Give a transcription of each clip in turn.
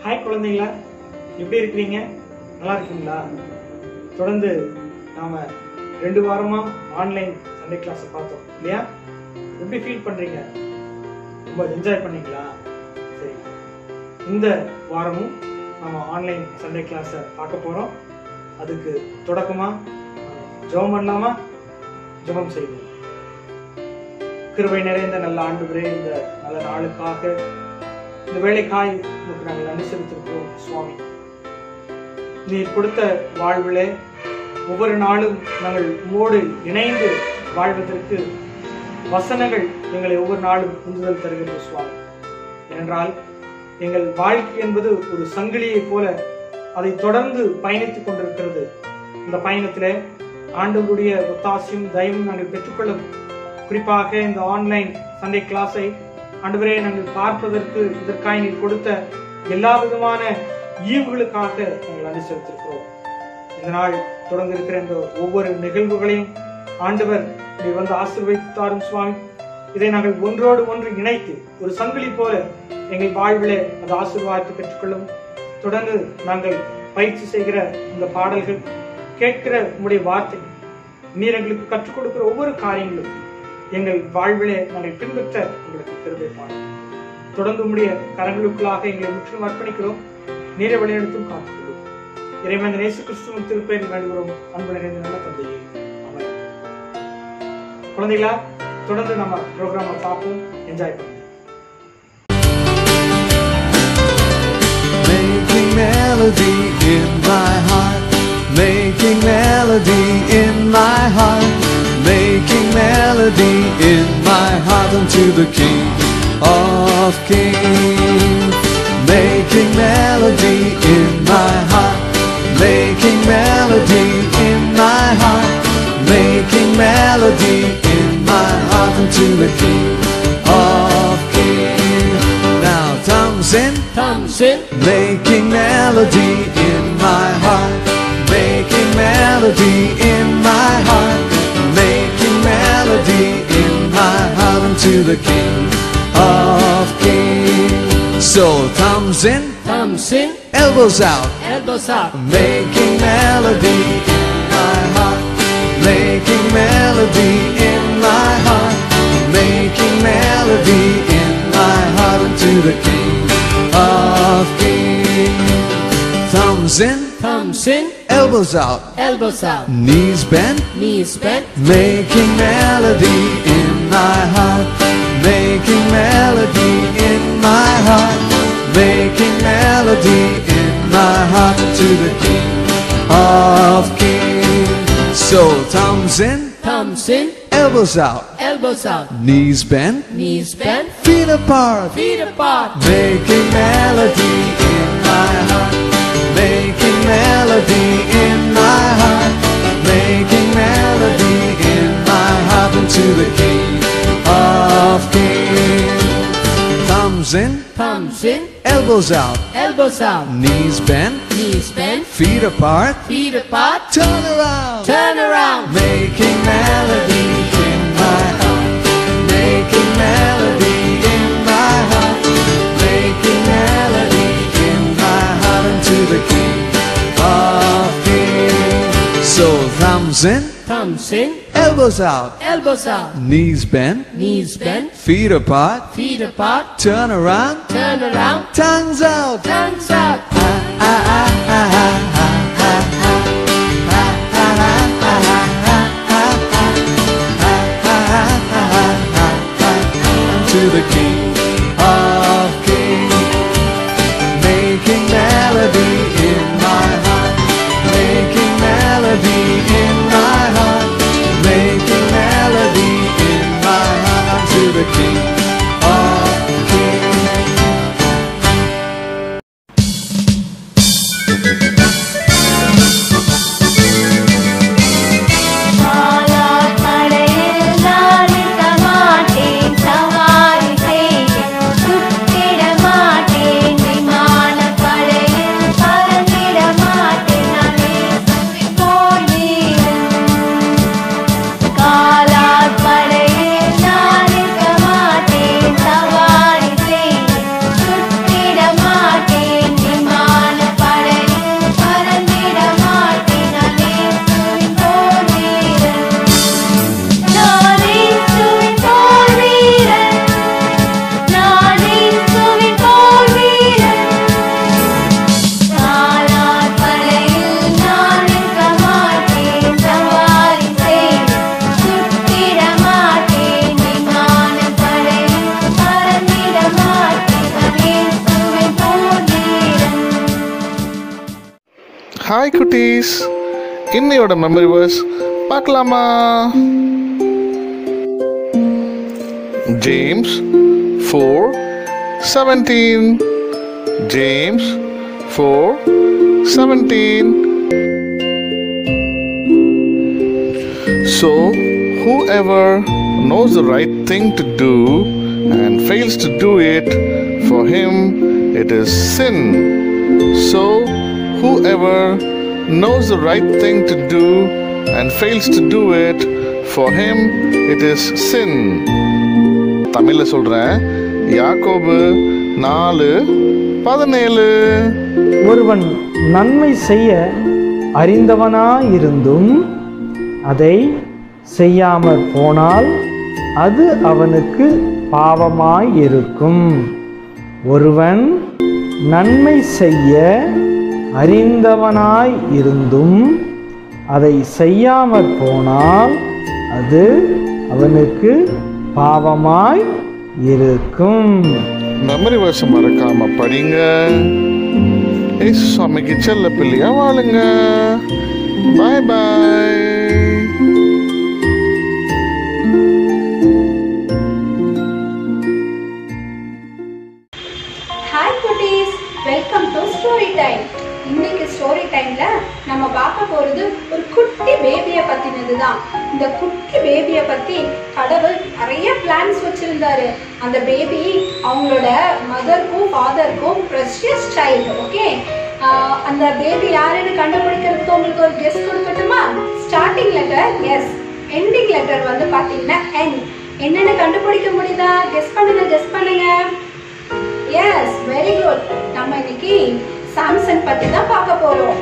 Hi குழந்தைங்களா, எப்படி இருக்கிறீங்க? நல்லா இருக்கீங்களா? தொடர்ந்து நாம 2 வாரமா ஆன்லைன் சண்டே கிளாஸ் பார்த்தோம் இல்லையா? எப்படி ஃபீல் பண்றீங்க? ரொம்ப என்ஜாய் பண்ணீங்களா? சரி, இந்த வாரமும் நாம ஆன்லைன் சண்டே கிளாஸை பார்க்க போறோம். அதுக்கு தொடக்கமா ஜெபம் பண்ணலாமா? ஜெபம் செய்வோம். கிருபை நிறைந்த நல்ல ஆண்டவரே, இந்த நல்ல நாளுக்காக, இந்த வேலைக்காய் உங்களுக்கு நாங்கள் நன்றி செலுத்திருக்கிறோம் சுவாமி. நீர் கொடுத்த வாழ்விலே ஒவ்வொரு நாளும் நாங்கள் உம்மோடு இணைந்து வாழ்வதற்கு வசனங்கள் எங்களை ஒவ்வொரு நாளும் உந்துதல் தருகிறது சுவாமி. ஏனென்றால் எங்கள் வாழ்க்கை என்பது ஒரு சங்கிலியை போல அதை தொடர்ந்து பயணித்துக் கொண்டிருக்கிறது. இந்த பயணத்திலே ஆண்டவருடைய ஒத்தாசையும் தயவும் நாங்கள் பெற்றுக்கொள்ள, குறிப்பாக இந்த ஆன்லைன் சண்டே கிளாஸை ஆண்டவரே நாங்கள் பார்ப்பதற்கு இதற்காக நீர் கொடுத்த எல்லா விதமான ஈவுகளுக்காக நாங்கள் நன்றி செலுத்திருக்கிறோம். இந்த நாள் தொடர்ந்து இருக்கிற இந்த ஒவ்வொரு நிகழ்வுகளையும் ஆண்டவர் நீர் வந்து ஆசீர்வதித்தாரும் சுவாமி. இதை நாங்கள் ஒன்றோடு ஒன்று இணைத்து ஒரு சங்கிலி போல எங்கள் வாழ்விலே அது ஆசீர்வாதத்தை பெற்றுக்கொள்ளும். தொடர்ந்து நாங்கள் பயிற்சி செய்கிற இந்த பாடல்கள், கேட்கிற உங்களுடைய வார்த்தை, நீர் எங்களுக்கு கற்றுக் கொடுக்கிற ஒவ்வொரு காரியங்களும் எங்கள் வாழ்விலே நாங்கள் பின்பற்ற உங்களுக்கு கிருபை பாடும். தொடர்ந்து உடைய கரங்களுக்குள்ளாக எங்களை முற்றிலும் அர்ப்பணிக்கிறோம். நீரை வழிநடத்தும் காத்துக்கொள்ளும். இறைவன் இயேசு கிறிஸ்துவின் திருப்பெயரில் வேண்டுகிறோம். அன்பு நிறைந்த நல்ல தந்தையே, ஆமென். குழந்தைகளா, தொடர்ந்து நம்ம ப்ரோக்ராமை பார்ப்போம், என்ஜாய் பண்ணுங்க. Making melody in my heart, making melody in my heart, making melody in my heart unto the King of Kings. Making melody in my heart, making melody in my heart, making melody in my heart unto the King of Kings. Now thumbs in, making melody in my heart, making melody in my heart, making melody in my heart unto the King of Kings. So thumbs in, elbows out, making melody in my heart, making melody in my heart, making melody in my heart unto the King of Kings. Thumbs in, elbows out, knees bent, making melody in my heart, making melody in my heart, making melody in my heart to the King of Kings. So thumbs in, elbows out, knees bent, feet apart, making melody in my heart, making melody in my heart, making melody in my heart unto the King of Kings. Thumbs in, elbows out, knees bent, feet apart, turn around, making melody in my heart, making melody in my heart, making melody in my heart unto the King of Kings. So thumbs in, elbows out, knees bent, feet apart, turn around, tongues out, to the King of Kings. Making melody in my heart, making melody in my heart, making melody in my heart unto the King of Kings. Mala படையில் நான் இருக்க மாட்டேன், சவாரி செய் hi குட்டீஸ், இன்னையோட memory verse பார்க்கலாமா? James 4:17. James 4:17. So whoever knows the right thing to do and fails to do it, for him it is sin. So whoever knows the right thing to do and fails to do it, for him it is sin. தமிழ்ல சொல்றேன். யாக்கோபு 4:17. ஒருவன் நன்மை செய்ய அறிந்தவனாயிருந்தும் அதை செய்யாமற் போனால் அது அவனுக்கு பாவமாயிருக்கும். ஒருவன் நன்மை செய்ய அறிந்தவனாய் இருந்தும் அதை செய்யாமற் போனால் அது அவனுக்கு பாவமாய் இருக்கும். மெமரி வேர்ஸ் மறக்காம படிங்க. இயேசு சுவாமிக்கு செல்ல பிள்ளையா வாழுங்க. பாய் பாய். ஹாய் குட்டீஸ், வெல்கம் டு ஸ்டோரி டைம். இன்னைக்கு ஸ்டோரி டைம்ல நம்ம பார்க்க போறது ஒரு குட்டி பேபியை பத்தினது தான். இந்த குட்டி பேபியை பத்தி கடவுள் நிறைய பிளான்ஸ் வச்சிருந்தாரு. அந்த பேபி அவங்களோட மதருக்கும் ஃபாதருக்கும் ப்ரெஷியஸ் சைல்டு. ஓகே, அந்த பேபி யாருன்னு கண்டுபிடிக்கிறதுக்கு உங்களுக்கு ஒரு கெஸ் கொடுக்கட்டுமா? Starting letter S, ending letter வந்து பாத்தீங்கன்னா என். என்னன்னு கண்டுபிடிக்க முடியுதா? கெஸ் பண்ணுங்க. Yes, very good. நம்ம இன்னைக்கு சாம்சன் பத்தி தான் பார்க்க போறோம்.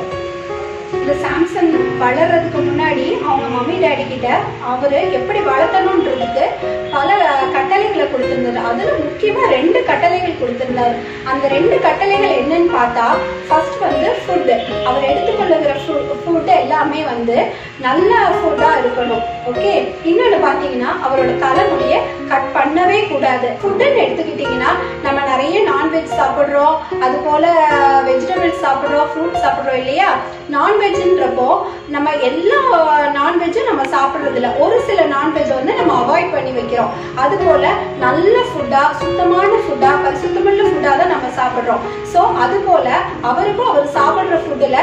இந்த சாம்சன் வளர்றதுக்கு முன்னாடி அவங்க மம்மி டேடி கிட்ட அவரு எப்படி வளர்த்தணும்ன்றதுக்கு பல கட்டளைகளை கொடுத்திருந்தாரு. அதுல முக்கியமா 2 கட்டளைகள் கொடுத்திருந்தாரு. அந்த 2 கட்டளைகள் என்னன்னு பார்த்தா, ஃபர்ஸ்ட் வந்து ஃபுட். அவர் எடுத்துக்கொள்ளுகிற ஃபுட் எல்லாமே வந்து நல்ல ஃபுட்டா இருக்கணும். ஓகே, இன்னொன்னு பாத்தீங்கன்னா அவரோட தலைமுடியை கட் பண்ணவே கூடாது. ஃபுட்டுன்னு எடுத்துக்கிட்டீங்கன்னா நம்ம நிறைய நான்வெஜ் சாப்பிடுறோம், அது போல வெஜிடபிள்ஸ் சாப்பிடுறோம், ஃப்ரூட் சாப்பிடுறோம் இல்லையா? நான்வெஜ்ன்றப்போ நம்ம எல்லா நான்வெஜ்ஜும் நம்ம சாப்பிடுறது இல்லை. ஒரு சில நான்வெஜ் வந்து நம்ம அவாய்ட் பண்ணி வைக்கிறோம். அது போல நல்ல ஃபுட்டா, சுத்தமான ஃபுட்டா, பரிசுத்தமுள்ள ஃபுட்டா தான் நம்ம சாப்பிடுறோம். ஸோ அது போல அவருக்கும் அவர் சாப்பிடுற ஃபுட்டுல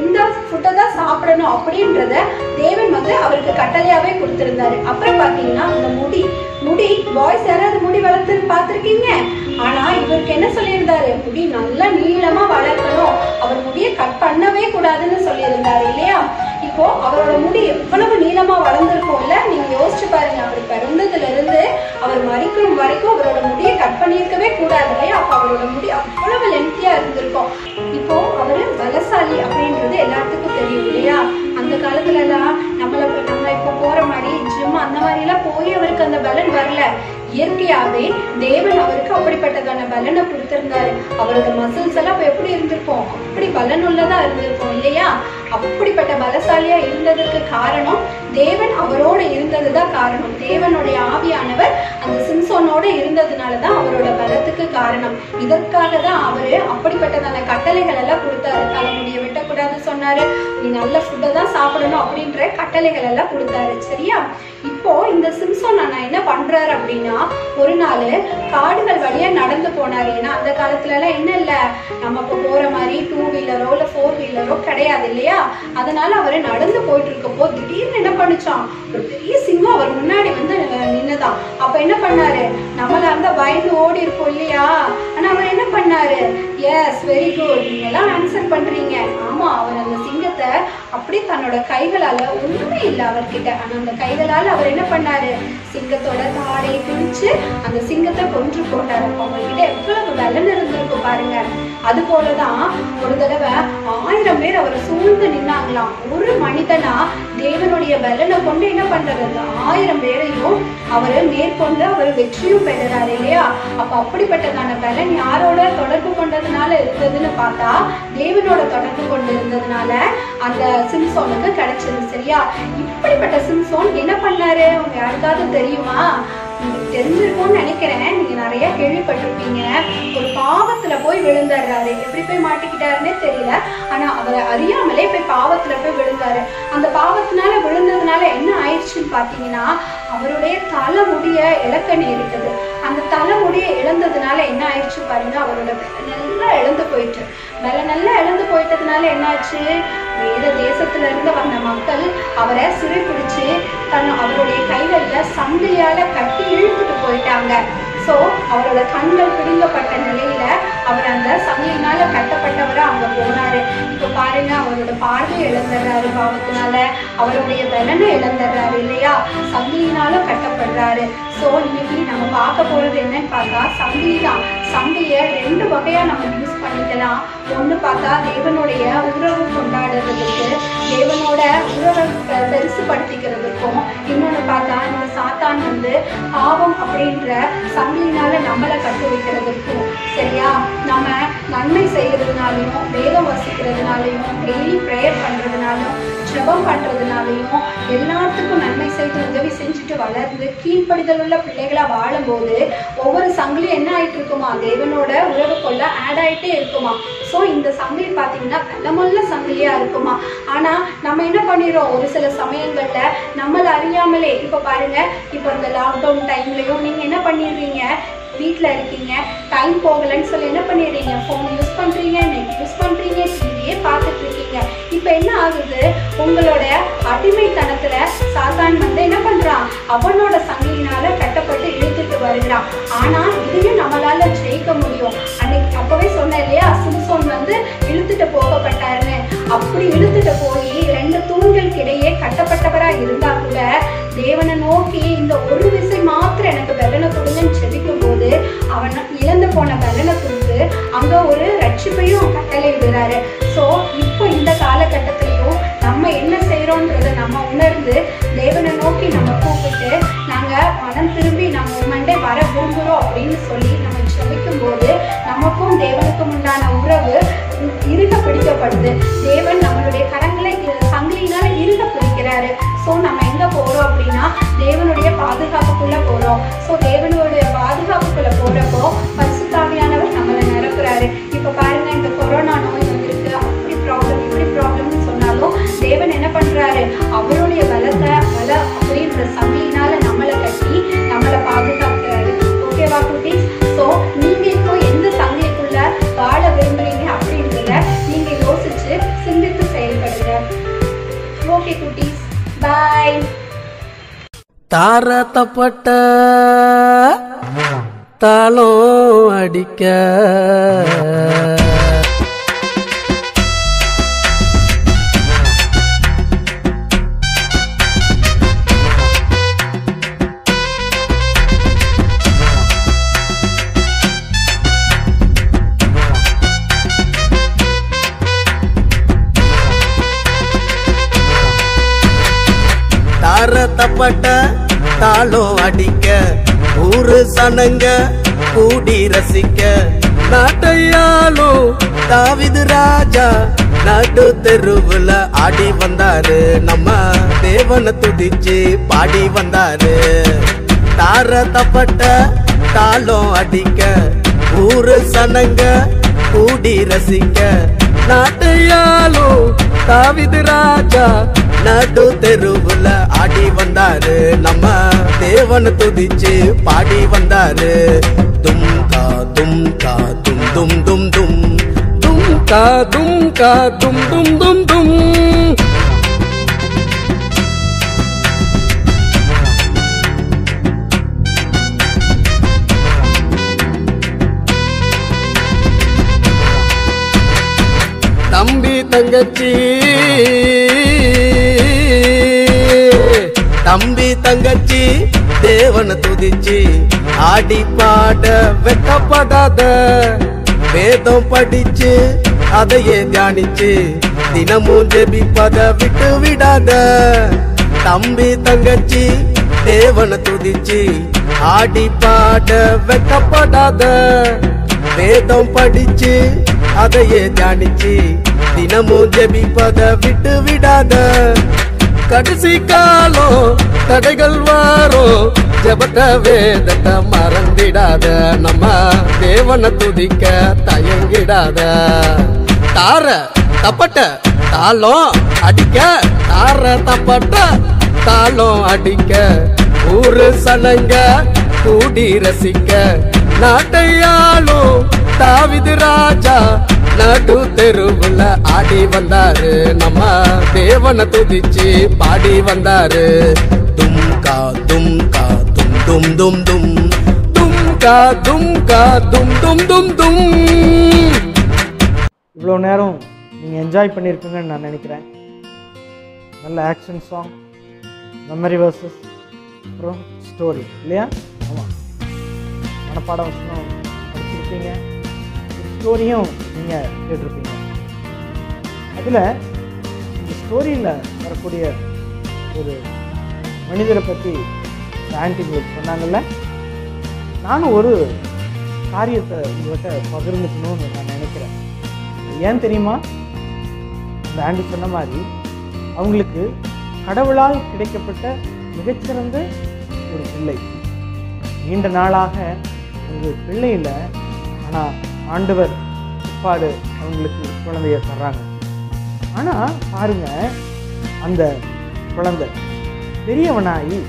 இந்த ஃபுட்டை தான் சாப்பிடணும் அப்படின்றத தேவன் வந்து அவருக்கு கட்டளையாவே கொடுத்திருந்தாரு. அப்புறம் பாத்தீங்கன்னா இந்த முடி பாய்ஸ் யாராவது முடி வளர்த்து பார்த்திருக்கீங்க? ஆனா இவருக்கு என்ன சொல்லியிருந்தாரு? முடி நல்லா நீளமா வளர்க்கணும், அவர் முடியை கட் பண்ணவே கூடாதுன்னு சொல்லியிருந்தாரு இல்லையா? இப்போ அவரோட முடி எவ்வளவு நீளமா வளர்ந்துருக்கும் இல்ல? நீங்க யோசிச்சு பாருங்க. அவர் பிறந்ததுல இருந்து அவர் மறிக்கும் வரைக்கும் அவரோட முடியை கட் பண்ணியிருக்கவே கூடாது இல்லையா? அப்ப அவரோட முடி அவ்வளவு லென்த்தியா இருந்திருக்கும். இப்போ அவரு பலசாலி அப்படின்றது எல்லாத்துக்கும் தெரியும் இல்லையா? அந்த காலத்துல எல்லாம் நம்ம இப்போ போற மாதிரி ஜிம் அந்த மாதிரி எல்லாம் போய் அவருக்கு அந்த பலன் வரல. இயற்கையாவே தேவன் அவருக்கு அப்படிப்பட்டதான பலனை கொடுத்திருந்தாரு. அவரோட மசில்ஸ் எல்லாம் இப்ப எப்படி இருந்திருக்கும்? அப்படி பலன் உள்ளதா இருந்திருக்கும் இல்லையா? அப்படிப்பட்ட பலசாலியா இருந்ததுக்கு காரணம் தேவன் அவரோட இருந்ததுதான் காரணம். தேவனுடைய ஆவியானவர் அந்த சிம்சோனோட இருந்ததுனாலதான் அவரோட பலத்துக்கு காரணம். இதற்காக தான் அவரு அப்படிப்பட்டதான கட்டளைகள் எல்லாம் கொடுத்தாரு. தலைமுடிய வெட்டக்கூடாது சொன்னாரு, நீ நல்ல ஃபுட்டை தான் சாப்பிடணும் அப்படின்ற கட்டளைகள் எல்லாம் கொடுத்தாரு. சரியா? இப்போ இந்த சிம்சோன் அண்ணா என்ன பண்றாரு அப்படின்னா, ஒரு நாள் காடுகள் வழியா நடந்து போனாரு. ஏன்னா அந்த காலத்துல எல்லாம் என்ன இல்ல, நம்ம இப்போ போற மாதிரி 2 வீலரோ இல்ல 4 வீலரோ கிடையாது இல்லையா? அதனால அவரு நடந்து போயிட்டு இருக்கப்போ திடீர்னு என்ன பண்ணுச்சான், ஒரு பெரிய சிங்கம் அவர் முன்னாடி வந்து நின்னுதான். அப்ப என்ன பண்ணாரு? நம்மள அந்த பயந்து ஓடி இருக்கும் இல்லையா? ஆனா அவர் என்ன பண்ணாரு? எஸ், வெரி குட், நீங்க எல்லாம் ஆன்சர் பண்றீங்க. ஆமா, அவர் அந்த சிங்கத்தை அப்படி தன்னோட கைகளால, ஒண்ணுமே இல்லை அவர்கிட்ட, ஆனா அந்த கைகளால அவர் என்ன பண்ணாரு? சிங்கத்தோட தாடையை பிடிச்சு அந்த சிங்கத்தை கொன்று போட்டாரு. அவங்ககிட்ட எவ்வளவு பலன் இருந்திருக்கும் பாருங்க. அது போலதான் ஒரு தடவை 1000 பேர் அவரை சூழ்ந்து நின்னாங்களாம். ஒரு மனிதனா தேவனுடைய பலனை கொண்டு என்ன பண்றது? 1000 பேரையும் அவரு மேற்கொண்டு அவர் வெற்றியும் பெறாரு இல்லையா? அப்ப அப்படிப்பட்டதான பலன் யாரோட தொடர்பு கொண்டதுனால இருந்ததுன்னு பார்த்தா, தேவனோட தொடர்பு கொண்டு இருந்ததுனால அந்த சிம்சோனுக்கு கிடைச்சது. சரியா? இப்படிப்பட்ட சிம்சோன் என்ன பண்ணாரு? உங்க யாருக்காவது தெரியுமா? உங்களுக்கு தெரிஞ்சிருக்கும்னு நினைக்கிறேன், நீங்க நிறைய கேள்விப்பட்டிருப்பீங்க. ஒரு பாவத்துல போய் விழுந்துடுறாரு. எப்படி போய் மாட்டிக்கிட்டாருன்னே தெரியல. ஆனா அவரை அறியாமலே போய் பாவத்துல போய் விழுந்தாரு. அந்த பாவத்தினால விழுந்ததுனால என்ன ஆயிடுச்சுன்னு பாத்தீங்கன்னா, அவருடைய தலைமுடிய இழக்க நேரிட்டது. அந்த தலைமுடிய இழந்ததுனால என்ன ஆயிடுச்சு பாருங்க, அவரோட நல்லா இழந்து போயிட்டு நல்லா இழந்து போயிட்டதுனால என்னாச்சு, வேற தேசத்துல இருந்து வந்த மக்கள் அவரை சிறைப்பிடிச்சு அவருடைய கைகள்ல சங்கிலியால கட்டி இழுத்துட்டு போயிட்டாங்க. ஸோ அவரோட கண்கள் பிடுங்கப்பட்ட நிலையில அவர் அந்த சங்கிலினால கட்டப்பட்டவரை அங்க போனாரு. இப்ப பாருங்க, அவரோட பார்வை இழந்துடுறாரு பாவத்தினால, அவருடைய பலனை இழந்துடுறாரு இல்லையா, சங்கிலினால கட்டப்படுறாரு. ஸோ இன்னைக்கு நம்ம பார்க்க போறது என்னன்னு பார்த்தா சங்கிலி தான். சங்கிலியை 2 வகையா நம்ம யூஸ் பண்ணிக்கலாம். ஒன்று பார்த்தா தேவனுடைய உறவு கொண்டாடுறதுக்கு, தேவனோட உறவை பெருசுபடுத்திக்கிறதுக்கும், இன்னொன்று பார்த்தா இந்த சாத்தான் பாவம் அப்படின்ற சங்கிலினால நம்மளை கட்டு வைக்கிறதுக்கும். சரியா, நம்ம நன்மை செய்யறதுனாலையும், வேதம் வசிக்கிறதுனாலையும், டெய்லி ப்ரேயர் பண்றதுனாலும், ஜெபம் பண்றதுனாலையும், எல்லாத்துக்கும் நன்மை செய்து உதவி செஞ்சுட்டு வளர்ந்து கீழ்ப்படிதல் உள்ள பிள்ளைகளா வாழும்போது ஒவ்வொரு சங்கிலி என்ன ஆயிட்டு இருக்குமா, தேவனோட உறவுக்குள்ள ஆட் ஆயிட்டே இருக்குமா. ஸோ இந்த சங்கிலி பார்த்தீங்கன்னா பலமுள்ள சங்கிலியா இருக்குமா. ஆனா நம்ம என்ன பண்ணிடுறோம், ஒரு சில சமயங்கள்ல நம்மளை அறியாமலே, இப்போ பாருங்க, இப்போ இந்த லாக்டவுன் டைம்லயும் நீங்க என்ன பண்ணிடுறீங்க, வீட்டில் இருக்கீங்க, டைம் போகலன்னு சொல்லி என்ன பண்ணிடுறீங்க, ஃபோன் யூஸ் பண்ணுறீங்க, நெட் யூஸ் பண்ணுறீங்க, டிவியே பார்த்துட்டு இருக்கீங்க. இப்போ என்ன ஆகுது, உங்களோட அடிமைத்தனத்தில் சாத்தான் என்ன பண்ணுறான், அவனோட சங்கிலினால கட்டப்பட்டு இழுத்துட்டு வருகிறான். ஆனால் இதையும் நம்மளால ஜெயிக்க முடியும். அன்னைக்கு அப்பவே சொன்னேன் இல்லையா, சிம்சோன் இழுத்துட்டு போகப்பட்டாருன்னு. அப்படி இழுத்துட்டு போய் 2 தூண்களுக்கு இடையே கட்டப்பட்டவராக இருந்தா கூட தேவனை நோக்கி இந்த ஒரு விசை மாத்திரம் எனக்கு பலனை கொடுங்கன்னு ஜெபிக்கும் போது அவன் இழந்து போன பலனை கொடுத்து அங்க ஒரு ரட்சிப்பையும் கட்டளை விடுறாரு. ஸோ இப்போ இந்த காலகட்டத்திலையும் நம்ம என்ன செய்யறோன்றத நம்ம உணர்ந்து தேவனை நோக்கி நம்ம கூப்பிட்டு நாங்க மனம் திரும்பி நம்ம உண்மைண்டே வர விரும்புகிறோம் அப்படின்னு சொல்லி நம்ம ஜெபிக்கும் போது நமக்கும் தேவனுக்கும் உண்டான உறவு இருக பிடிக்கப்படுது. தேவன் நம்மளுடைய கரங்களை சங்கிலினால இருக பிடிக்கிறாரு. ஸோ நம்ம எங்க போறோம் அப்படின்னா தேவனுடைய பாதுகாப்புக்குள்ள போறோம். ஸோ தேவனுடைய பாதுகாப்புக்குள்ள போறப்போ பரிசுத்தாவியானவர் நம்மளை நிரப்புறாரு. இப்ப பாருங்க, இந்த கொரோனா நோய் இருக்கு, அப்படி ப்ராப்ளம் இப்படி ப்ராப்ளம்னு சொன்னாலும் தேவன் என்ன பண்றாரு, அவருடைய பலத்தை அப்படின்ற சங்கிலினால நம்மளை கட்டி நம்மளை பாதுகாக்கிறாரு. ஓகேவா குட்டீஸ்? ஸோ நீங்க இப்போ எந்த சங்கிலிக்குள்ள வாழ விரும்புறீங்க அப்படின்றத நீங்க யோசிச்சு சிந்தித்து செயல்படுங்க. ஓகே குட்டீஸ், பாய். தாரத்தப்பட்ட தாளம் அடிக்க தாரத்தப்பட்ட தாளம் அடிக்க ஊரு சனங்க கூடி ரசிக்க நாட்டையாலும் தாவீது ராஜா நடு தெருவுல ஆடி வந்தாரு. நம்ம தேவனை துதிச்சு பாடி வந்தாரு. தாரத்தப்பட்ட தாளம் அடிக்க ஊரு சனங்க கூடி ரசிக்க நாட்டையாலும் தாவீது ராஜா நடு தெருவுல ஆடி வந்தாரு. நம்ம தேவனை துதிச்சு பாடி வந்தாரு. தும் கா தும் கா தும் தும் தும் தும் தும் கா தும் கா தும் தும் தும் தும். தம்பி தங்கச்சி தம்பி தங்கச்சி தேவனை துதிச்சு ஆடி பாட வெக்கப்படாத. வேதம் படிச்சு அதையே தியானிச்சு தினமும் ஜெபிப்பத விட்டு விடாத. தம்பி தங்கச்சி தேவனை துதிச்சு ஆடி பாட வெக்கப்படாத. வேதம் படிச்சு அதையே தியானிச்சு தினமும் ஜெபிப்பத விட்டு விடாத. கடைசி காலம் தடைகள் வரும் ஜபத்த வேதத்தை மறந்திடாத நம்ம தேவனை துதிக்க தயங்கிடாத தார தப்பட்ட தாளம் அடிக்க தார தப்பட்ட தாளம் அடிக்க ஊரு சனங்க கூடி ரசிக்க நாட்டையாளும் தாவீது ராஜா நடு தெருவுல ஆடி வந்தாரு நம்ம தேவனை துதிச்சு பாடி வந்தாரு தும்கா தும்கா தும் தும் தும் தும் தும்கா தும்கா தும் தும் தும் தும். இவ்வளோ நேரம் நீங்கள் என்ஜாய் பண்ணியிருப்பீங்கன்னு நான் நினைக்கிறேன். நல்ல ஆக்ஷன் சாங், மெமரி வர்சஸ், அப்புறம் ஸ்டோரி இல்லையா? ஆமாம், மனப்பாட வசனம் படிச்சிருப்பீங்க, ஸ்டோரியும் நீங்கள் கேட்டிருப்பீங்க. அதில் இந்த ஸ்டோரியில் வரக்கூடிய ஒரு மனிதரை பற்றி ஆன்டி உங்களுக்கு சொன்னாங்கல்ல, நானும் ஒரு காரியத்தை உங்கள்கிட்ட பகிர்ந்துக்கணும்னு நான் நினைக்கிறேன். ஏன் தெரியுமா? அந்த ஆண்டி சொன்ன மாதிரி அவங்களுக்கு கடவுளால் கிடைக்கப்பட்ட மிகச்சிறந்த ஒரு பிள்ளை. நீண்ட நாளாக ஒரு பிள்ளை இல்லை, ஆனால் ஆண்டவர் பிற்பாடு அவங்களுக்கு குழந்தைய தர்றாங்க. ஆனால் பாருங்க, அந்த குழந்தை பெரியவனாகி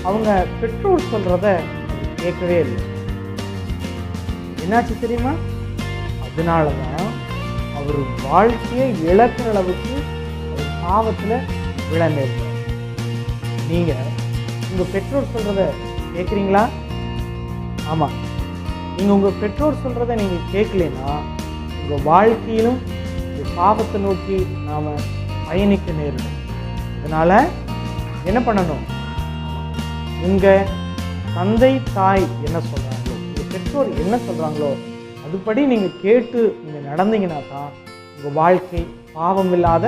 அவங்க பெற்றோர் சொல்கிறத கேட்கவே இல்லை. என்னாச்சு தெரியுமா? அதனால தான் அவர் வாழ்க்கையை இழக்கிற அளவுக்கு ஒரு பாவத்தில் விழ நேர்ந்தார். நீங்கள் உங்கள் பெற்றோர் சொல்கிறத கேட்குறீங்களா? ஆமாம், நீங்கள் உங்கள் பெற்றோர் சொல்கிறத நீங்கள் கேட்கலன்னா உங்கள் வாழ்க்கையிலும் இந்த பாவத்தை நோக்கி நாம் பயணிக்க நேரிடும். அதனால் என்ன பண்ணணும்? உங்கள் தந்தை தாய் என்ன சொல்கிறாங்களோ, உங்கள் பெற்றோர் என்ன சொல்கிறாங்களோ அதுபடி நீங்கள் கேட்டு நீங்கள் நடந்தீங்கன்னா தான் உங்கள் வாழ்க்கை பாவம் இல்லாத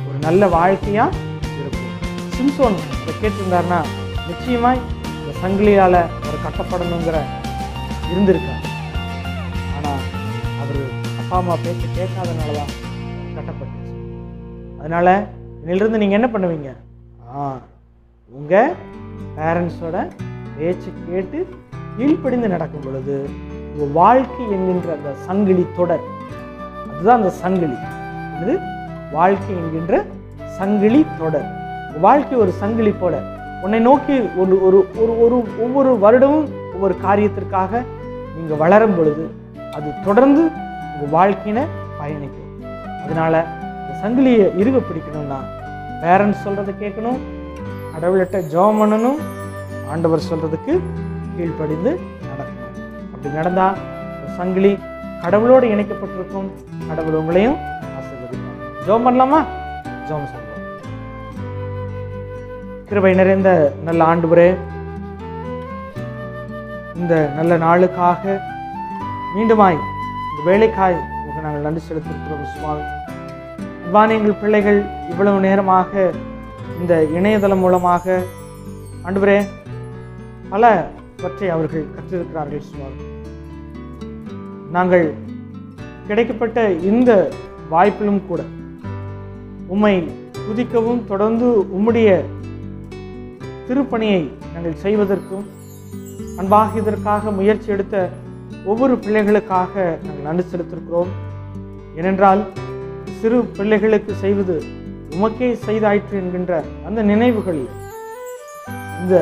ஒரு நல்ல வாழ்க்கையாக இருக்கும். சிம்சோன் இதை கேட்டிருந்தாருன்னா நிச்சயமாய் இந்த சங்கிலியால் அவர் கட்டப்படணுங்கிற இருந்திருக்கார். ஆனால் அவர் அப்பா அம்மா பேச்ச கேட்காதனால தான் கட்டப்பட்டுச்சு. அதனால் இதிலிருந்து நீங்கள் என்ன பண்ணுவீங்க? உங்கள் பேரண்ட்ஸோட பேச்சு கேட்டு கீழ்ப்படிந்து நடக்கும் பொழுது உங்கள் வாழ்க்கை என்கின்ற அந்த சங்கிலி தொடர், அதுதான் அந்த சங்கிலி. இது வாழ்க்கை என்கின்ற சங்கிலி தொடர். வாழ்க்கை ஒரு சங்கிலி போல உன்னை நோக்கி ஒரு ஒரு ஒரு ஒவ்வொரு வருடமும் ஒவ்வொரு காரியத்திற்காக நீங்கள் வளரும் பொழுது அது தொடர்ந்து உங்கள் வாழ்க்கையின பயணிக்கும். அதனால இந்த சங்கிலியை இறுக பிடிக்கணும்னா பேரண்ட்ஸ் சொல்றதை கேட்கணும், கடவுள்கிட்ட ஜெபம் பண்ணணும், ஆண்டவர் சொல்றதுக்கு கீழ்ப்படிந்து நடக்கணும். அப்படி நடந்தா சங்கிலி கடவுளோடு இணைக்கப்பட்டிருக்கும். கடவுள் உங்களையும் ஆசீர்வதிப்பார். ஜெபம் பண்ணலாமா? ஜெபம் சொல்லுவோம். கிருபை நிறைந்த நல்ல ஆண்டவரே, இந்த நல்ல நாளுக்காக மீண்டுமாய் இந்த வேலைக்காய் உங்களுக்கு நாங்கள் நன்றி செலுத்திருக்கிறோம் சுவாமி. அன்பான எங்கள் பிள்ளைகள் இவ்வளவு நேரமாக இந்த இணையதளம் மூலமாக ஆண்டவரே பலவற்றை அவர்கள் கற்றிருக்கிறார்கள் சுவாமி. நாங்கள் கிடைக்கப்பட்ட இந்த வாய்ப்பிலும் கூட உம்மை துதிக்கவும் தொடர்ந்து உம்முடைய திருப்பணியை நாங்கள் செய்வதற்கும் அன்பாக இதற்காக முயற்சி எடுத்த ஒவ்வொரு பிள்ளைகளுக்காக நாங்கள் நன்றி செலுத்திருக்கிறோம். ஏனென்றால் சிறு பிள்ளைகளுக்கு செய்வது உமக்கே செய்தாயிற்று என்கின்ற அந்த நினைவுகளில் இந்த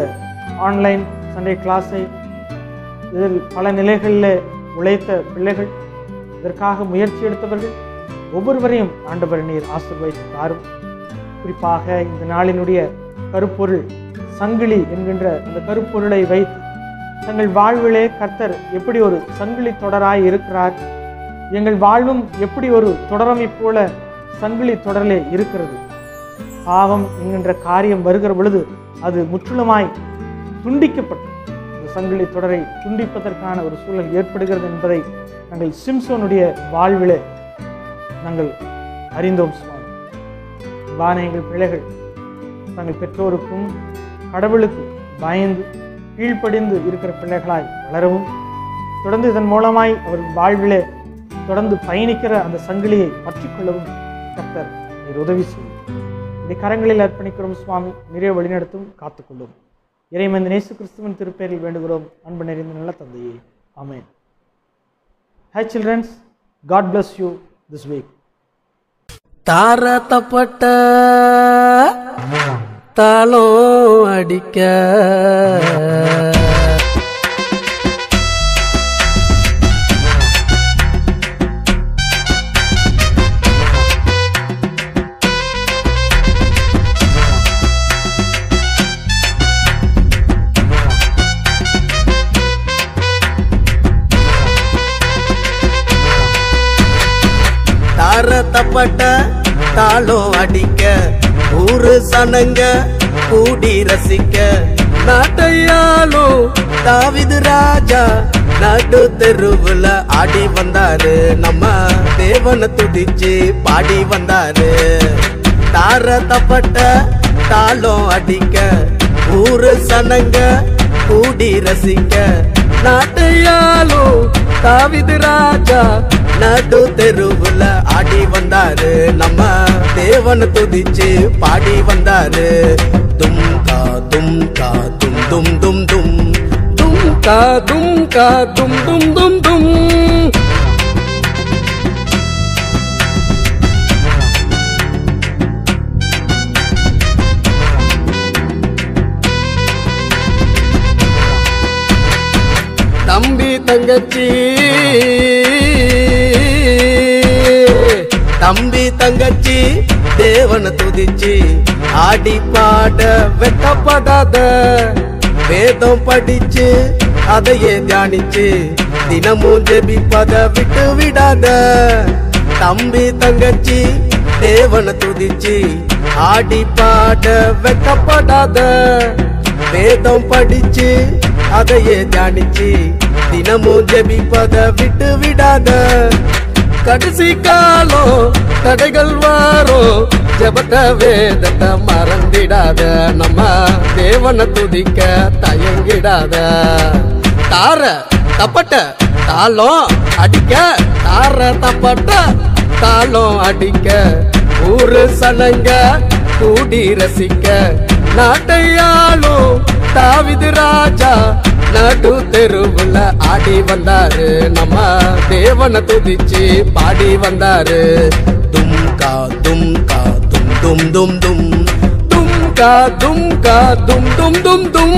ஆன்லைன் சண்டே கிளாஸை இதில் பல நிலைகளில் உழைத்த பிள்ளைகள், இதற்காக முயற்சி எடுத்தவர்கள் ஒவ்வொருவரையும் ஆண்டவர் நீர் ஆசீர்வதித்து தாரும். குறிப்பாக இந்த நாளினுடைய கருப்பொருள் சங்கிலி என்கின்ற அந்த கருப்பொருளை வைத்து தங்கள் வாழ்விலே கர்த்தர் எப்படி ஒரு சங்கிலி தொடராய் இருக்கிறார், எங்கள் வாழ்வும் எப்படி ஒரு தொடரமை போல சங்கிலி தொடரிலே இருக்கிறது. பாவம் என்கின்ற காரியம் வருகிற பொழுது அது முற்றிலுமாய் துண்டிக்கப்பட்டு இந்த சங்கிலி தொடரை துண்டிப்பதற்கான ஒரு சூழல் ஏற்படுகிறது என்பதை நாங்கள் சிம்சோனுடைய வாழ்விலே நாங்கள் அறிந்தோம் சுவாமி. வான எங்கள் பிள்ளைகள் தங்கள் பெற்றோருக்கும் கடவுளுக்கும் பயந்து கீழ்ப்படிந்து இருக்கிற பிள்ளைகளாய் வளரவும், தொடர்ந்து இதன் மூலமாய் அவர் வாழ்விலே தொடர்ந்து பயணிக்கிற அந்த சங்கிலியை பற்றிக்கொள்ளவும் கர்த்தர் நீர் உதவி செய்யும். இந்த கரங்களில் அர்ப்பணிக்கிறோம் சுவாமி. நிறைய வழிநடத்தும், காத்துக்கொள்ளும். இறைமந்த இயேசு கிறிஸ்துவின் திருப்பெயரில் வேண்டுகிறோம் அன்பு நிறைந்த நல்ல தந்தையே. ஆமென். Hi children, God bless you this week. தாரத்தப்பட்ட தாளம் அடிக்க தாரத்தப்பட்ட தாளம் அடிக்க ஊரு சனங்க கூடி ரசிக்க நாட்டையாலும் தாவீது ராஜா நடு தெருவுல ஆடி வந்தாரு. நம்ம தேவனை துதிச்சு பாடி வந்தாரு. தாரத்தப்பட்ட தாளம் அடிக்க ஊரு சனங்க கூடி ரசிக்க நாட்டையாலும் தாவீது ராஜா நடு தெருவுல ஆடி வந்தாரு. நம்ம தேவனை துதிச்சு பாடி வந்தாரு. தும்கா தும்கா தும் தும் தும் தும் தும்கா தும்கா தும் தும் தும் தும். தம்பி தங்கச்சி தம்பி தங்கச்சி தேவனை துதிச்சு ஆடி பாட வெட்டப்படாத. வேதம் படிச்சு அதையே தியானிச்சு தினமும் ஜெபிப்பத விட்டு விடாத. தம்பி தங்கச்சி தேவனை துதிச்சு ஆடி பாட வெட்டப்படாத. வேதம் படிச்சு அதையே தியானிச்சு தினமும் ஜெபிப்பத விட்டு விடாத. கடைசி காலம் தடைகள் வாரும், ஜெபத்த வேதத்தை மறந்திடாத. நம்ம தேவனை துதிக்க தயங்கிடாத. தார தப்பட்ட தாளம் அடிக்க தார தப்பட்ட தாளம் அடிக்க ஊரு சனங்க கூடி ரசிக்க நாட்டையாலும் தாவீது ராஜா நடு தெருவுல ஆடி வந்தாரு. நம்ம தேவனை துதிச்சு பாடி வந்தாரு. தும்கா தும்கா தும் தும் தும் தும் தும்கா தும்கா தும் தும் தும் தும்.